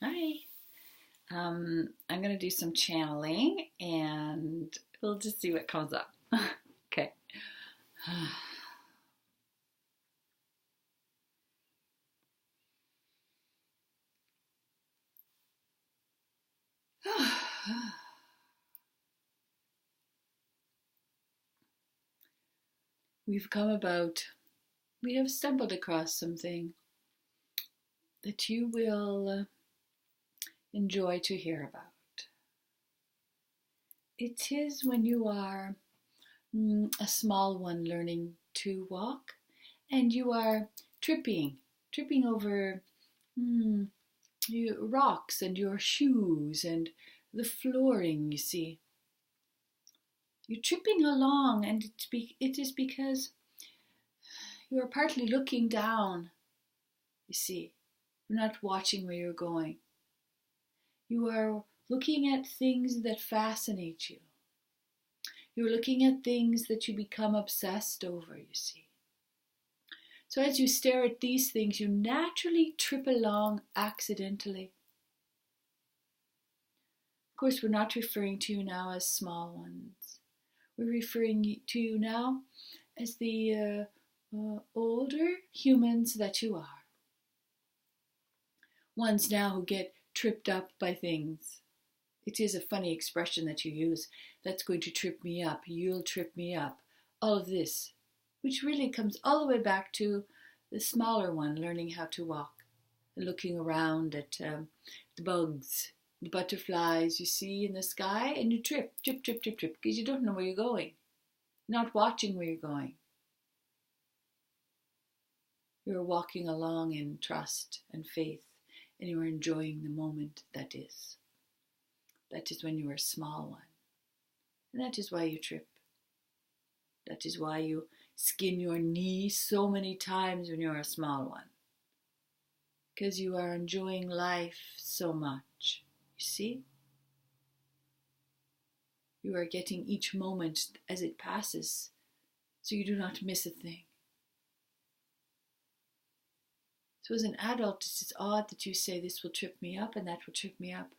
Hi. I'm going to do some channeling and we'll just see what comes up. Okay. We've come about, we have stumbled across something that you will enjoy to hear about. It is when you are a small one learning to walk and you are tripping over mm, rocks and your shoes and the flooring, you see. You're tripping along, and it is because you are partly looking down, you see. You're not watching where you're going. You are looking at things that fascinate you. You're looking at things that you become obsessed over, you see. So as you stare at these things, you naturally trip along accidentally. Of course, we're not referring to you now as small ones. We're referring to you now as the older humans that you are. Ones now who get tripped up by things. It is a funny expression that you use. That's going to trip me up. You'll trip me up. All of this, which really comes all the way back to the smaller one learning how to walk and looking around at the bugs, the butterflies you see in the sky, and you trip, because you don't know where you're going. You're not watching where you're going. You're walking along in trust and faith, and you are enjoying the moment that is. That is when you are a small one. And that is why you trip. That is why you skin your knee so many times when you're a small one. Because you are enjoying life so much. You see? You are getting each moment as it passes, so you do not miss a thing. So as an adult, it's odd that you say this will trip me up and that will trip me up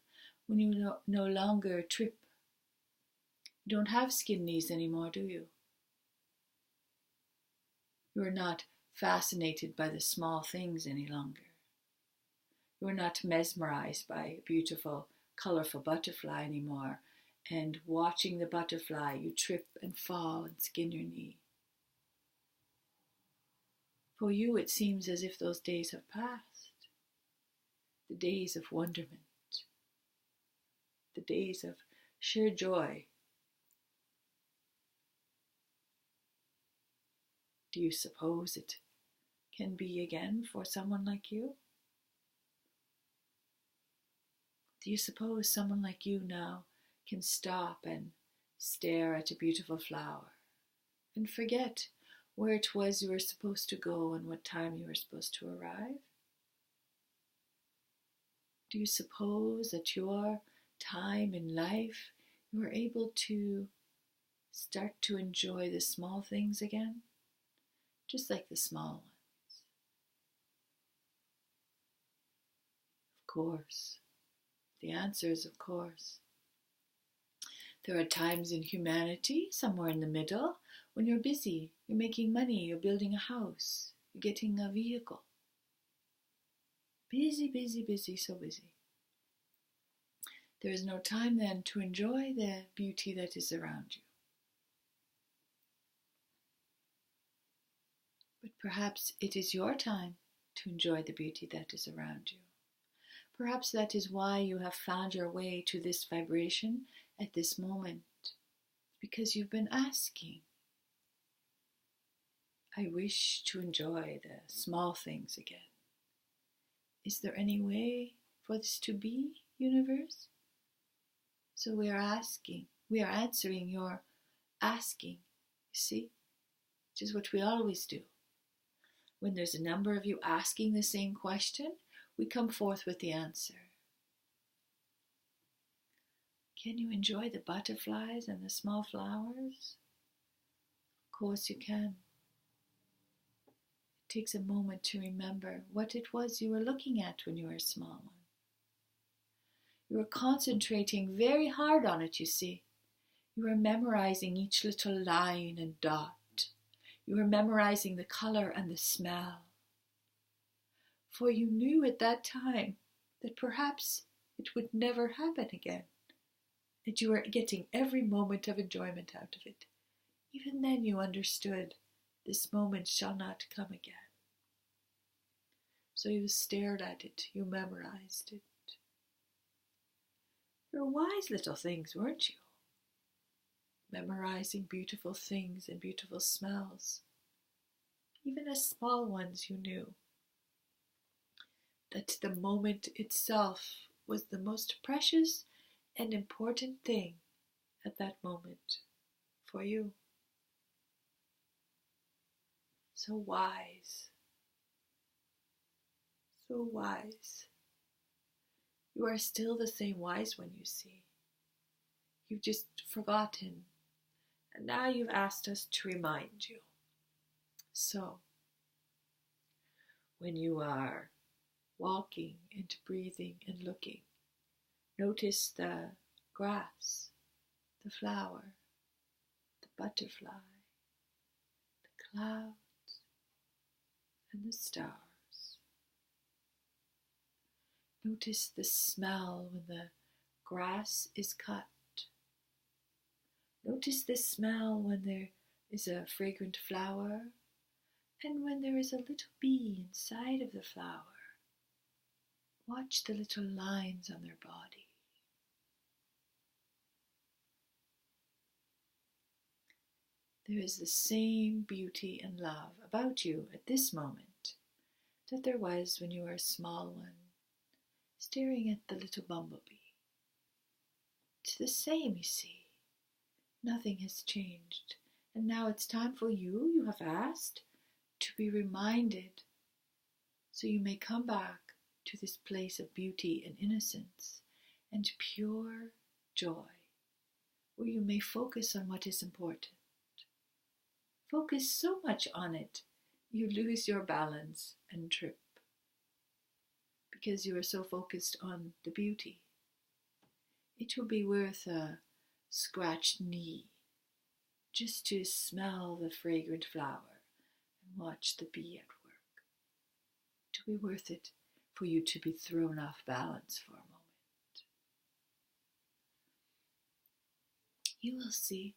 when you no longer trip. You don't have skin knees anymore, do you? You are not fascinated by the small things any longer. You are not mesmerized by a beautiful, colorful butterfly anymore, and watching the butterfly, you trip and fall and skin your knee. For you, it seems as if those days have passed. The days of wonderment. The days of sheer joy. Do you suppose it can be again for someone like you? Do you suppose someone like you now can stop and stare at a beautiful flower and forget where it was you were supposed to go and what time you were supposed to arrive? Do you suppose at your time in life you are able to start to enjoy the small things again? Just like the small ones. Of course. The answer is of course. There are times in humanity, somewhere in the middle, when you're busy, you're making money, you're building a house, you're getting a vehicle. Busy, busy, busy, so busy. There is no time then to enjoy the beauty that is around you. But perhaps it is your time to enjoy the beauty that is around you. Perhaps that is why you have found your way to this vibration at this moment, because you've been asking. I wish to enjoy the small things again. Is there any way for this to be, universe? So we are asking, we are answering your asking, you see, which is what we always do. When there's a number of you asking the same question, we come forth with the answer. Can you enjoy the butterflies and the small flowers? Of course you can. It takes a moment to remember what it was you were looking at when you were a small one. You are concentrating very hard on it, you see. You are memorizing each little line and dot. You are memorizing the color and the smell. For you knew at that time that perhaps it would never happen again, that you were getting every moment of enjoyment out of it. Even then you understood, this moment shall not come again. So you stared at it, you memorized it. You were wise little things, weren't you? Memorizing beautiful things and beautiful smells. Even as small ones, you knew that the moment itself was the most precious and important thing at that moment for you. So wise. So wise. You are still the same wise one, you see. You've just forgotten, and now you've asked us to remind you. So, when you are walking and breathing and looking, notice the grass, the flower, the butterfly, the clouds, and the stars. Notice the smell when the grass is cut. Notice the smell when there is a fragrant flower and when there is a little bee inside of the flower. Watch the little lines on their body. There is the same beauty and love about you at this moment that there was when you were a small one, staring at the little bumblebee. It's the same, you see. Nothing has changed. And now it's time for you have asked, to be reminded, so you may come back to this place of beauty and innocence and pure joy, where you may focus on what is important. Focus so much on it, you lose your balance and trip, because you are so focused on the beauty. It will be worth a scratched knee just to smell the fragrant flower and watch the bee at work. It will be worth it for you to be thrown off balance for a moment. You will see.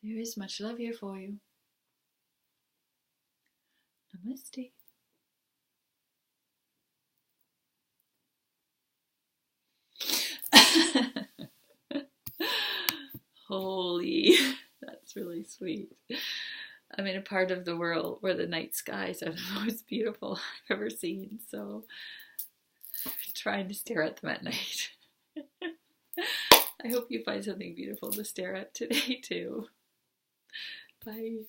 There is much love here for you. Namaste. Holy, that's really sweet. I'm in a part of the world where the night skies are the most beautiful I've ever seen, so I'm trying to stare at them at night. I hope you find something beautiful to stare at today too. Bye.